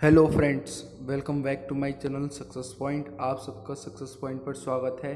Hello friends, welcome back to my channel success point. आप सबका success point पर स्वागत है।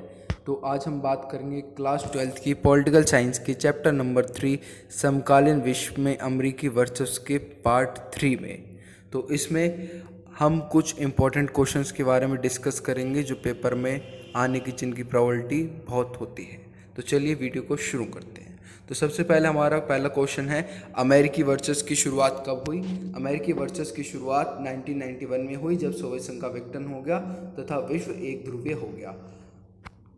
तो आज हम बात करेंगे क्लास 12th की पॉलिटिकल साइंस के चैप्टर नंबर 3 समकालीन विश्व में अमेरिकी वर्चस्व के पार्ट 3 में। तो इसमें हम कुछ इम्पोर्टेंट क्वेश्चंस के बारे में डिस्कस करेंगे जो पेपर में आने की जिनकी प्रोबेबिलिटी बहुत होती है। तो चलिए वीडियो को शुरू करते हैं। तो सबसे पहले हमारा पहला क्वेश्चन है, अमेरिकी वर्चस्व की शुरुआत कब हुई? अमेरिकी वर्चस्व की शुरुआत 1991 में हुई, जब सोवियत संघ का विघटन हो गया तथा विश्व एक ध्रुवीय हो गया।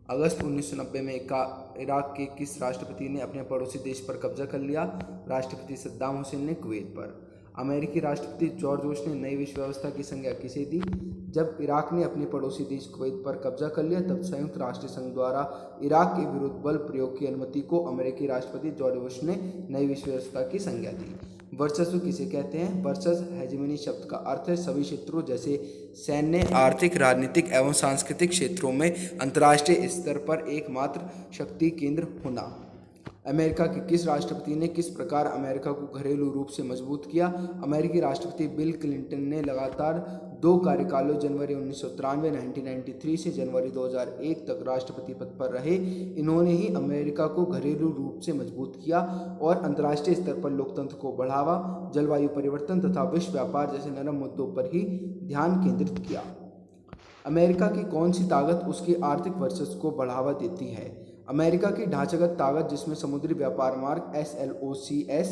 अगस्त 1990 में इराक के किस राष्ट्रपति ने अपने पड़ोसी देश पर कब्जा कर लिया? राष्ट्रपति सद्दाम हुसैन ने कुवैत पर। अमेरिकी राष्ट्रपति जॉर्ज बुश ने नई विश्व व्यवस्था की संज्ञा किसे दी? जब इराक ने अपने पड़ोसी देश कुवैत पर कब्जा कर लिया, तब संयुक्त राष्ट्र संघ द्वारा इराक के विरुद्ध बल प्रयोग की अनुमति को अमेरिकी राष्ट्रपति जॉर्ज बुश ने नई विश्व व्यवस्था की संज्ञा दी। वर्चस्व किसे कहते हैं? वर्चस्व हेजेमनी शब्द का अर्थ है सभी क्षेत्रों जैसे सैन्य, आर्थिक, राजनीतिक एवं सांस्कृतिक क्षेत्रों में अंतर्राष्ट्रीय स्तर पर एकमात्र शक्ति केंद्र होना। अमेरिका के किस राष्ट्रपति ने किस प्रकार अमेरिका को घरेलू रूप से मजबूत किया? अमेरिकी राष्ट्रपति बिल क्लिंटन ने लगातार 2 कार्यकालों जनवरी 1993 1993 से जनवरी 2001 तक राष्ट्रपति पद पर रहे। इन्होंने ही अमेरिका को घरेलू रूप से मजबूत किया और अंतर्राष्ट्रीय स्तर पर लोकतंत्र को बढ़ावा, जलवायु परिवर्तन तथा विश्व व्यापार जैसे नरम मुद्दों पर ही ध्यान केंद्रित किया। अमेरिका की कौन सी ताकत उसके आर्थिक वर्चस्व को बढ़ावा देती है? अमेरिका की ढांचागत ताकत, जिसमें समुद्री व्यापार मार्ग SLOCS,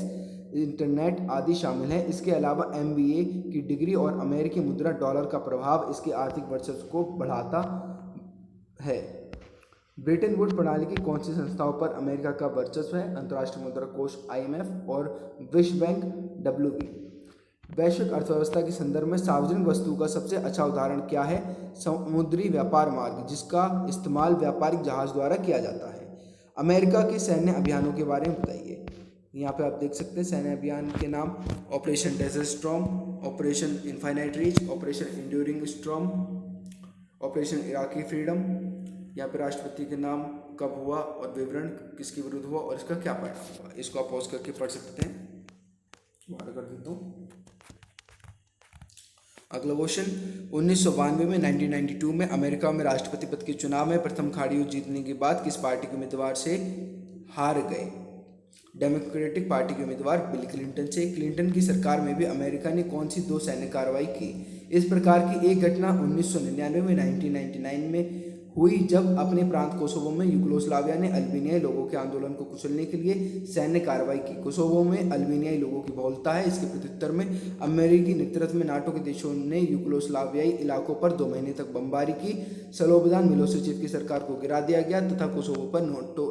इंटरनेट आदि शामिल है। इसके अलावा MBA की डिग्री और अमेरिकी मुद्रा डॉलर का प्रभाव इसके आर्थिक वर्चस्व को बढ़ाता है। ब्रेटन वुड प्रणाली की कौन सी संस्थाओं पर अमेरिका का वर्चस्व है? अंतर्राष्ट्रीय मुद्रा कोष IMF और विश्व बैंक WB। वैश्विक अर्थव्यवस्था के संदर्भ में सार्वजनिक वस्तु का सबसे अच्छा उदाहरण क्या है? समुद्री व्यापार मार्ग, जिसका इस्तेमाल व्यापारिक जहाज द्वारा किया जाता है। अमेरिका के सैन्य अभियानों के बारे में बताइए। यहाँ पे आप देख सकते हैं सैन्य अभियान के नाम: operation desert storm, operation infinite reach, operation enduring storm, operation Iraqi freedom. यहाँ पे राष्ट्रपति के नाम, कब हुआ और विवरण किसके विरुद्ध हुआ और इसका क्या परिणाम हुआ। इसको आप पॉज करके पढ़ सकते हैं। कर देता हूँ। अगला क्वेश्चन, 1992 में 1992 में अमेरिका में राष्ट्रपति पद के चुनाव में प्रथम खाड़ी युद्ध जीतने के बाद किस पार्टी के उम्मीदवार से हार गए? डेमोक्रेटिक पार्टी के उम्मीदवार बिल क्लिंटन से। क्लिंटन की सरकार में भी अमेरिका ने कौन सी 2 सैन्य कार्रवाई की? इस प्रकार की एक घटना 1999 में 1999 में हुई, जब अपने प्रांत कोसोवो में यूगोस्लाविया ने अल्बानियाई लोगों के आंदोलन को कुचलने के लिए सैन्य कार्रवाई की। कोसोवो में अल्बानियाई लोगों की बहुलता है। इसके प्रत्युत्तर में अमेरिकी नेतृत्व में नाटो के देशों ने यूगोस्लावियाई इलाकों पर 2 महीने तक बमबारी की। स्लोबोदान मिलोसेविच की सरकार को गिरा दिया गया तथा कोसोवो पर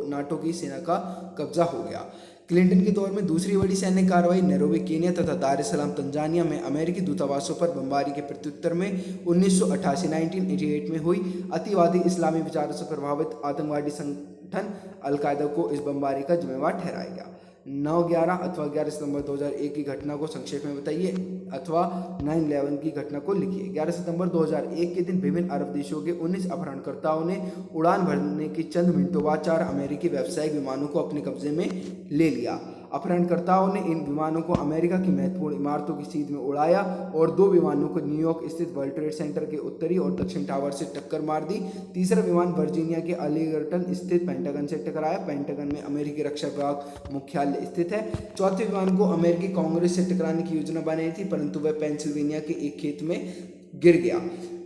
नाटो की सेना का कब्जा हो गया। क्लिंटन के दौर में दूसरी बड़ी सैन्य कार्रवाई नैरोबी केन्या तथा दार एस सलाम तंजानिया में अमेरिकी दूतावासों पर बमबारी के प्रत्युत्तर में 1988 में हुई। अतिवादी इस्लामी विचारों से प्रभावित आतंकवादी संगठन अलकायदा को इस बमबारी का जिम्मेवार ठहराया गया। 9/11 अथवा 11 सितंबर 2001 की घटना को संक्षेप में बताइए अथवा 9/11 की घटना को लिखिए। 11 सितंबर 2001 के दिन विभिन्न अरब देशों के 19 अपहरणकर्ताओं ने उड़ान भरने के चंद मिनटों बाद 4 अमेरिकी व्यावसायिक विमानों को अपने कब्जे में ले लिया। अपहरणकर्ताओं ने इन विमानों को अमेरिका की महत्वपूर्ण इमारतों की सीध में उड़ाया और 2 विमानों को न्यूयॉर्क स्थित वर्ल्ड ट्रेड सेंटर के उत्तरी और दक्षिण टावर से टक्कर मार दी। तीसरा विमान वर्जीनिया के अर्लिंगटन स्थित पेंटागन से टकराया। पेंटागन में अमेरिकी रक्षा विभाग मुख्यालय स्थित है। चौथे विमान को अमेरिकी कांग्रेस से टकराने की योजना बनाई थी, परंतु वह पेंसिल्वेनिया के एक खेत में गिर गया।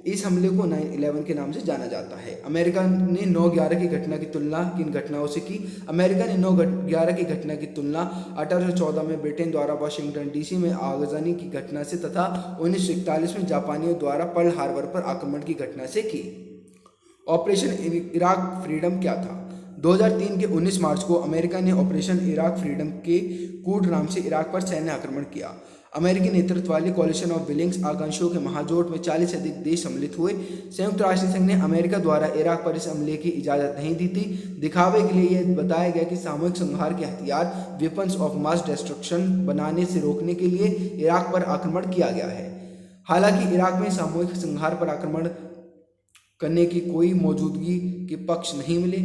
इस हमले को 9/11 के नाम से जाना जाता है। अमेरिका ने 9/11 की घटना की तुलना किन घटनाओं से की? अमेरिका ने 9/11 की घटना की तुलना 1814 में ब्रिटेन द्वारा वाशिंगटन DC में आगजनी की घटना से तथा 1941 में जापानियों द्वारा पर्ल हार्बर पर आक्रमण की घटना से की। ऑपरेशन इराक फ्रीडम क्या था? 2003 के 19 मार्च को अमेरिका ने ऑपरेशन इराक फ्रीडम के कूट नाम से इराक पर सैन्य आक्रमण किया। अमेरिकी नेतृत्व वाली कॉलिशन ऑफ विलिंग्स आकांक्षियों के महाजोट में 40 से अधिक देश सम्मिलित हुए। संयुक्त राष्ट्र संघ ने अमेरिका द्वारा इराक पर इस हमले की इजाजत नहीं दी थी। दिखावे के लिए यह बताया गया कि सामूहिक संहार के हथियार वेपन्स ऑफ मास डिस्ट्रक्शन बनाने से रोकने के लिए इराक पर आक्रमण किया गया है। हालांकि इराक में सामूहिक संहार पर आक्रमण करने की कोई मौजूदगी के पक्ष नहीं मिले।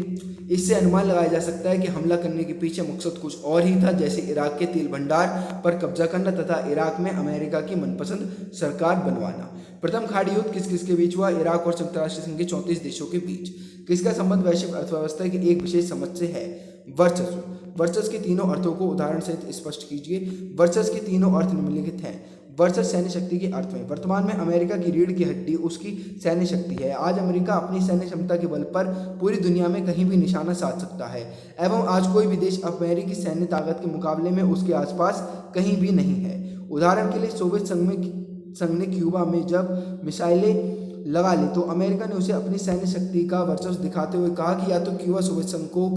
इससे अनुमान लगाया जा सकता है कि हमला करने के पीछे मकसद कुछ और ही था, जैसे इराक के तेल भंडार पर कब्जा करना तथा इराक में अमेरिका की मनपसंद सरकार बनवाना। प्रथम खाड़ी युद्ध किस किस के बीच हुआ? इराक और संयुक्त राष्ट्र संघ के 34 देशों के बीच। किसका संबंध वैश्विक अर्थव्यवस्था की एक विशेष समझ से है? वर्चस्व। वर्चस्व के तीनों अर्थों को उदाहरण सहित स्पष्ट कीजिए। वर्चस्व के तीनों अर्थ निम्नलिखित हैं। वर्चस्व सैन्य शक्ति के अर्थ में वर्तमान में अमेरिका की रीढ़ की हड्डी उसकी सैन्य शक्ति है। आज अमेरिका अपनी सैन्य क्षमता के बल पर पूरी दुनिया में कहीं भी निशाना साध सकता है एवं आज कोई भी देश अमेरिकी सैन्य ताकत के मुकाबले में उसके आसपास कहीं भी नहीं है। उदाहरण के लिए सोवियत संघ ने क्यूबा में जब मिसाइलें लगा ली तो अमेरिका ने उसे अपनी सैन्य शक्ति का वर्चस्व दिखाते हुए कहा कि या तो क्यूबा सोवियत संघ को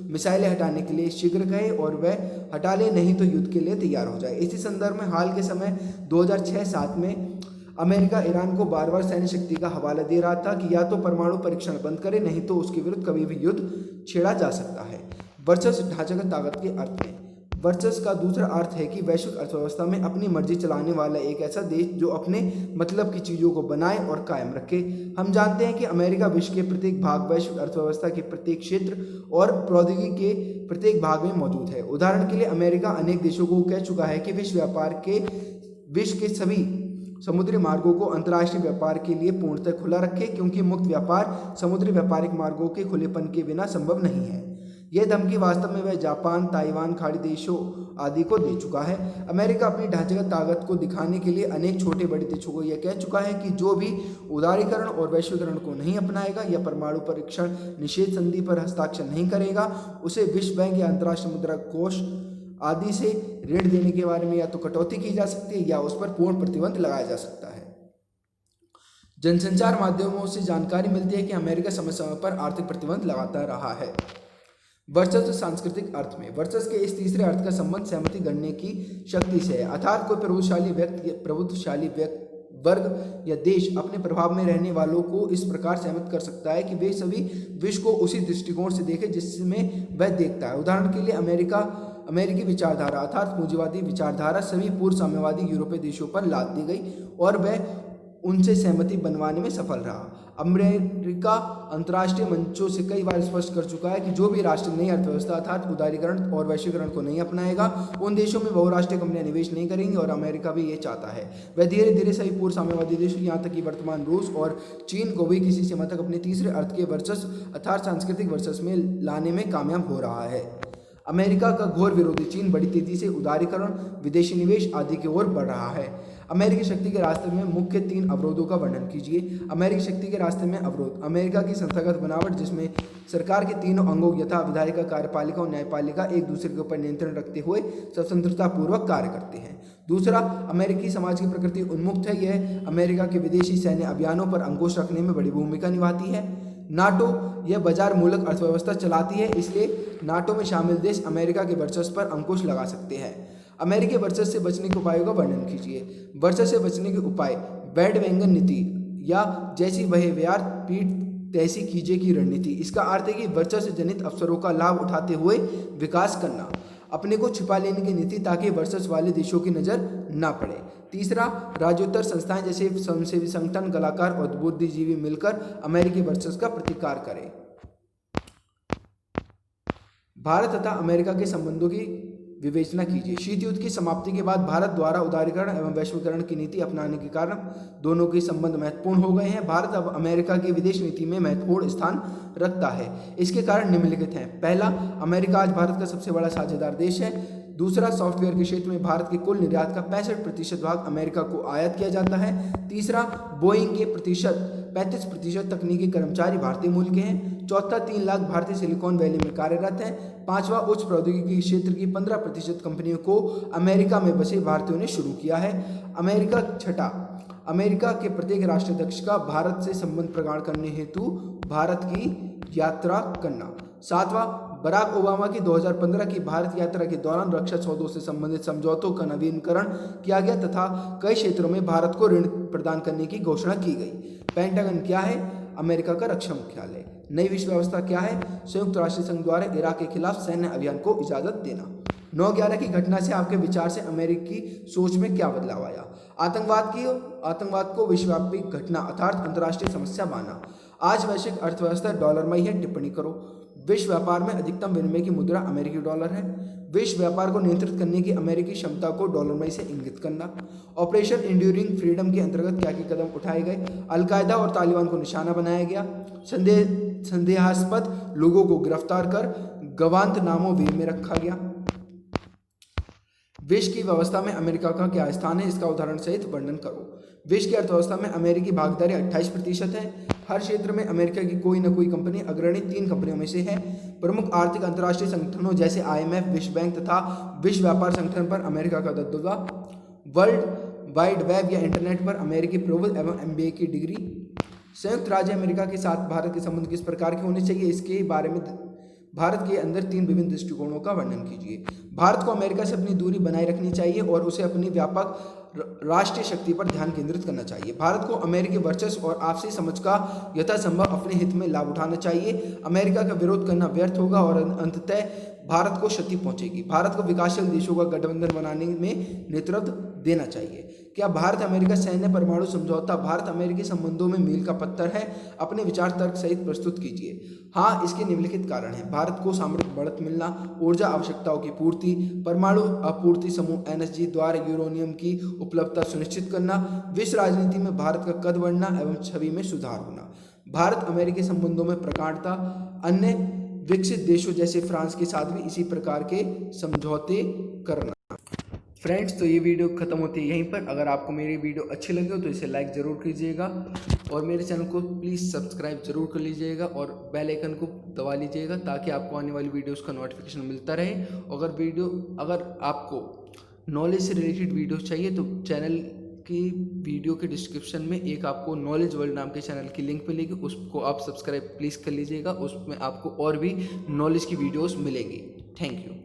मिसाइलें हटाने के लिए शीघ्र कहे और वह हटा ले, नहीं तो युद्ध के लिए तैयार हो जाए। इसी संदर्भ में हाल के समय 2006-07 में अमेरिका ईरान को बार बार सैन्य शक्ति का हवाला दे रहा था कि या तो परमाणु परीक्षण बंद करे, नहीं तो उसके विरुद्ध कभी भी युद्ध छेड़ा जा सकता है। वर्चस्व ढांचागत ताकत के अर्थ में वर्चस्व का दूसरा अर्थ है कि वैश्विक अर्थव्यवस्था में अपनी मर्जी चलाने वाला एक ऐसा देश जो अपने मतलब की चीज़ों को बनाए और कायम रखे। हम जानते हैं कि अमेरिका विश्व के प्रत्येक भाग, वैश्विक अर्थव्यवस्था के प्रत्येक क्षेत्र और प्रौद्योगिकी के प्रत्येक भाग में मौजूद है। उदाहरण के लिए अमेरिका अनेक देशों को कह चुका है कि विश्व के सभी समुद्री मार्गों को अंतर्राष्ट्रीय व्यापार के लिए पूर्णतः खुला रखे, क्योंकि मुक्त व्यापार समुद्री व्यापारिक मार्गों के खुलेपन के बिना संभव नहीं है। यह धमकी वास्तव में वह जापान, ताइवान, खाड़ी देशों आदि को दे चुका है। अमेरिका अपनी ढांचागत ताकत को दिखाने के लिए अनेक छोटे बड़े देशों को यह कह चुका है कि जो भी उदारीकरण और वैश्वीकरण को नहीं अपनाएगा या परमाणु परीक्षण निषेध संधि पर हस्ताक्षर नहीं करेगा, उसे विश्व बैंक या अंतर्राष्ट्रीय मुद्रा कोष आदि से ऋण देने के बारे में या तो कटौती की जा सकती है या उस पर पूर्ण प्रतिबंध लगाया जा सकता है। जनसंचार माध्यमों से जानकारी मिलती है कि अमेरिका समय समय पर आर्थिक प्रतिबंध लगाता रहा है। वर्चस्व सांस्कृतिक अर्थ में वर्चस्व के इस तीसरे अर्थ का संबंध सहमति गणने की शक्ति से है, अर्थात कोई प्रभुत्वशाली वर्ग या देश अपने प्रभाव में रहने वालों को इस प्रकार सहमत कर सकता है कि वे सभी विश्व को उसी दृष्टिकोण से देखें जिसमें वह देखता है। उदाहरण के लिए अमेरिकी विचारधारा अर्थात पूंजीवादी विचारधारा सभी पूर्व साम्यवादी यूरोपीय देशों पर लाद दी गई और वह उनसे सहमति बनवाने में सफल रहा। अमेरिका अंतर्राष्ट्रीय मंचों से कई बार स्पष्ट कर चुका है कि जो भी राष्ट्र नई अर्थव्यवस्था अर्थात उदारीकरण और वैश्वीकरण को नहीं अपनाएगा, उन देशों में बहुराष्ट्रीय कंपनियां निवेश नहीं करेंगी और अमेरिका भी ये चाहता है। वह धीरे धीरे सभी पूर्व साम्यवादी देशों, यहाँ तक कि वर्तमान रूस और चीन को भी किसी सीमा तक अपने तीसरे अर्थ के वर्चस्व अर्थात सांस्कृतिक वर्चस्व में लाने में कामयाब हो रहा है। अमेरिका का घोर विरोधी चीन बड़ी तेजी से उदारीकरण, विदेशी निवेश आदि की ओर बढ़ रहा है। अमेरिकी शक्ति के रास्ते में मुख्य 3 अवरोधों का वर्णन कीजिए। अमेरिकी शक्ति के रास्ते में अवरोध: अमेरिका की संस्थागत बनावट जिसमें सरकार के तीनों अंगों यथा विधायिका, कार्यपालिका और न्यायपालिका एक दूसरे के ऊपर नियंत्रण रखते हुए स्वतंत्रता पूर्वक कार्य करते हैं। दूसरा, अमेरिकी समाज की प्रकृति उन्मुक्त है। यह अमेरिका के विदेशी सैन्य अभियानों पर अंकुश रखने में बड़ी भूमिका निभाती है। नाटो, यह बाजार मूलक अर्थव्यवस्था चलाती है, इसलिए नाटो में शामिल देश अमेरिका के वर्चस्व पर अंकुश लगा सकते हैं। अमेरिकी वर्चस्व से बचने के उपायों का वर्णन कीजिए। वर्चस्व से बचने के उपाय: बैंडवैगन नीति या जैसी बहेव्यार पीठ तैसी कीजिए की रणनीति। इसका अर्थ है कि वर्चस्व से जनित अवसरों का लाभ उठाते हुए विकास करना। अपने को छिपा लेने की नीति ताकि वर्चस्व वाले देशों की नज़र न पड़े। तीसरा, राज्योत्तर संस्थाएं जैसे स्वयंसेवी संगठन, कलाकार और बुद्धिजीवी मिलकर अमेरिकी वर्चस्व का प्रतिकार करें। भारत तथा अमेरिका के संबंधों की विवेचना कीजिए। शीत युद्ध की समाप्ति के बाद भारत द्वारा उदारीकरण एवं वैश्वीकरण की नीति अपनाने के कारण दोनों के संबंध महत्वपूर्ण हो गए हैं। भारत अब अमेरिका की विदेश नीति में महत्वपूर्ण स्थान रखता है। इसके कारण निम्नलिखित हैं। पहला, अमेरिका आज भारत का सबसे बड़ा साझेदार देश है। दूसरा, सॉफ्टवेयर के क्षेत्र में भारत के कुल निर्यात का 65% भाग अमेरिका को आयात किया जाता है। तीसरा, बोइंग के 35% तकनीकी कर्मचारी भारतीय मूल के हैं। चौथा, 3 लाख भारतीय सिलिकॉन वैली में कार्यरत हैं। पांचवा, उच्च प्रौद्योगिकी क्षेत्र की 15% कंपनियों को अमेरिका में बसे भारतीयों ने शुरू किया है। छठा, अमेरिका के प्रत्येक राष्ट्राध्यक्ष का भारत से संबंध प्रगाढ़ करने हेतु भारत की यात्रा करना। सातवां, बराक ओबामा की 2015 की भारत यात्रा के दौरान रक्षा सौदों से संबंधित समझौतों का नवीनीकरण किया गया तथा कई क्षेत्रों में भारत को ऋण प्रदान करने की घोषणा की गई। पेंटागन क्या है? अमेरिका का रक्षा मुख्यालय। नई विश्व व्यवस्था क्या है? संयुक्त राष्ट्र संघ द्वारा इराक के खिलाफ सैन्य अभियान को इजाजत देना। 9/11 की घटना से आपके विचार से अमेरिकी सोच में क्या बदलाव आया? आतंकवाद को विश्वव्यापी घटना अर्थात अंतर्राष्ट्रीय समस्या माना। आज वैश्विक अर्थव्यवस्था डॉलरमयी है, टिप्पणी करो। विश्व व्यापार में अधिकतम विनिमय की मुद्रा अमेरिकी डॉलर है। विश्व व्यापार को नियंत्रित करने की अमेरिकी क्षमता को डॉलरमयी से इंगित करना। ऑपरेशन इंड्यूरिंग फ्रीडम के अंतर्गत क्या क्या कदम उठाए गए? अलकायदा और तालिबान को निशाना बनाया गया। संदेहास्पद लोगों को गिरफ्तार कर गवांतनामों में रखा गया। विश्व की व्यवस्था में अमेरिका का क्या स्थान है, इसका उदाहरण सहित वर्णन करो। विश्व की अर्थव्यवस्था में अमेरिकी भागीदारी 28% है। हर क्षेत्र में अमेरिका की कोई न कोई कंपनी अग्रणी 3 कंपनियों में से है। प्रमुख आर्थिक अंतर्राष्ट्रीय संगठनों जैसे IMF, विश्व बैंक तथा विश्व व्यापार संगठन पर अमेरिका का दबदबा। वर्ल्ड वाइड वेब या इंटरनेट पर अमेरिकी प्रोबल एवं MBA की डिग्री। संयुक्त राज्य अमेरिका के साथ भारत के संबंध किस प्रकार के होने चाहिए, इसके बारे में भारत के अंदर 3 विभिन्न दृष्टिकोणों का वर्णन कीजिए। भारत को अमेरिका से अपनी दूरी बनाए रखनी चाहिए और उसे अपनी व्यापक राष्ट्रीय शक्ति पर ध्यान केंद्रित करना चाहिए। भारत को अमेरिकी वर्चस्व और आपसी समझ का यथासंभव अपने हित में लाभ उठाना चाहिए। अमेरिका का विरोध करना व्यर्थ होगा और अंततः भारत को क्षति पहुंचेगी। भारत को विकासशील देशों का गठबंधन बनाने में नेतृत्व देना चाहिए। क्या भारत अमेरिका सैन्य परमाणु समझौता भारत अमेरिकी संबंधों में मील का पत्थर है? अपने विचार तर्क सहित प्रस्तुत कीजिए। हाँ, इसके निम्नलिखित कारण हैं। भारत को सामरिक बढ़त मिलना, ऊर्जा आवश्यकताओं की पूर्ति, परमाणु आपूर्ति समूह NSG द्वारा यूरेनियम की उपलब्धता सुनिश्चित करना, विश्व राजनीति में भारत का कद बढ़ना एवं छवि में सुधार होना। भारत अमेरिकी संबंधों में प्रगाढ़ता, अन्य विकसित देशों जैसे फ्रांस के साथ भी इसी प्रकार के समझौते करना। फ्रेंड्स, तो ये वीडियो खत्म होती है यहीं पर। अगर आपको मेरी वीडियो अच्छी लगी हो तो इसे लाइक ज़रूर कीजिएगा और मेरे चैनल को प्लीज़ सब्सक्राइब जरूर कर लीजिएगा और बेल आइकन को दबा लीजिएगा ताकि आपको आने वाली वीडियोस का नोटिफिकेशन मिलता रहे। अगर आपको नॉलेज से रिलेटेड वीडियोस चाहिए तो चैनल की वीडियो के डिस्क्रिप्शन में एक आपको नॉलेज वर्ल्ड नाम के चैनल की लिंक मिलेगी, उसको आप सब्सक्राइब प्लीज़ कर लीजिएगा। उसमें आपको और भी नॉलेज की वीडियोस मिलेंगी। Thank you.